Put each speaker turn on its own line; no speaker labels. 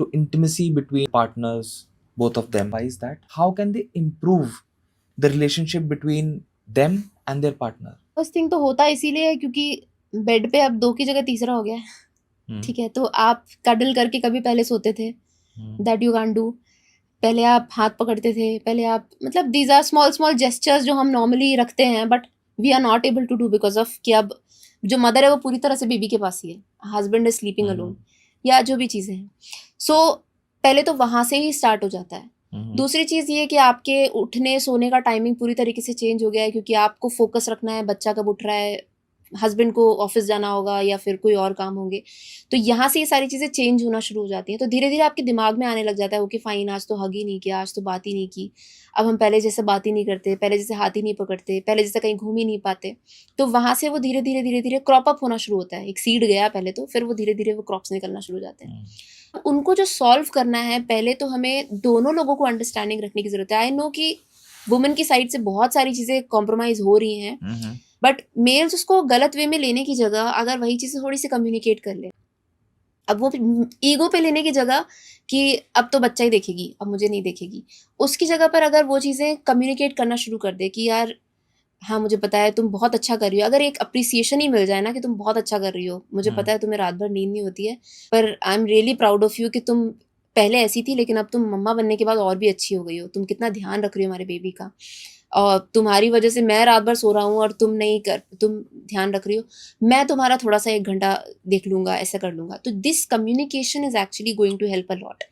to intimacy between partners, both of them. Why is that? How can they improve the relationship between them and their partner?
First thing तो होता इसीलिए है क्योंकि bed पे अब 2 की जगह तीसरा हो गया है, ठीक है? तो आप कडल करके कभी पहले सोते थे, दैट यू कांट डू। पहले आप हाथ पकड़ते थे, पहले आप मतलब these are small small gestures जो हम नॉर्मली रखते हैं, but we are not able to do because of कि अब जो मदर है वो पूरी तरह से बेबी के पास ही है, हस्बैंड इज स्लीपिंग अलोन, या जो भी चीज़ें हैं। सो पहले तो वहाँ से ही स्टार्ट हो जाता है। दूसरी चीज़ ये कि आपके उठने सोने का टाइमिंग पूरी तरीके से चेंज हो गया है, क्योंकि आपको फोकस रखना है बच्चा कब उठ रहा है, हस्बैंड को ऑफिस जाना होगा या फिर कोई और काम होंगे। तो यहाँ से ये सारी चीज़ें चेंज होना शुरू हो जाती हैं। तो धीरे धीरे आपके दिमाग में आने लग जाता है, ओके फाइन, आज तो हग ही नहीं किया, आज तो बात ही नहीं की, अब हम पहले जैसे बात ही नहीं करते, पहले जैसे हाथ ही नहीं पकड़ते, पहले जैसे कहीं घूम ही नहीं पाते। तो वहाँ से वो धीरे धीरे धीरे धीरे क्रॉप अप होना शुरू होता है। एक सीड गया पहले, तो फिर वो धीरे धीरे वो क्रॉप्स निकलना शुरू हो जाते हैं। उनको जो सॉल्व करना है, पहले तो हमें दोनों लोगों को अंडरस्टैंडिंग रखने की जरूरत है। आई नो कि वुमेन की साइड से बहुत सारी चीज़ें कॉम्प्रोमाइज़ हो रही हैं, बट मेल्स उसको गलत वे में लेने की जगह अगर वही चीज़ें थोड़ी सी कम्युनिकेट कर ले, अब वो ईगो पे लेने की जगह कि अब तो बच्चा ही देखेगी, अब मुझे नहीं देखेगी, उसकी जगह पर अगर वो चीज़ें कम्युनिकेट करना शुरू कर दे कि यार हाँ मुझे पता है तुम बहुत अच्छा कर रही हो, अगर एक अप्रिसिएशन ही मिल जाए ना कि तुम बहुत अच्छा कर रही हो, मुझे पता है तुम्हें रात भर नींद नहीं होती है, पर I am really proud of you कि तुम पहले ऐसी थी लेकिन अब तुम मम्मा बनने के बाद और भी अच्छी हो गई हो, तुम कितना ध्यान रख रही हो हमारे बेबी का, और तुम्हारी वजह से मैं रात भर सो रहा हूँ और तुम ध्यान रख रही हो, मैं तुम्हारा थोड़ा सा 1 घंटा देख लूंगा, ऐसा कर लूंगा। तो this communication is actually going to help a lot.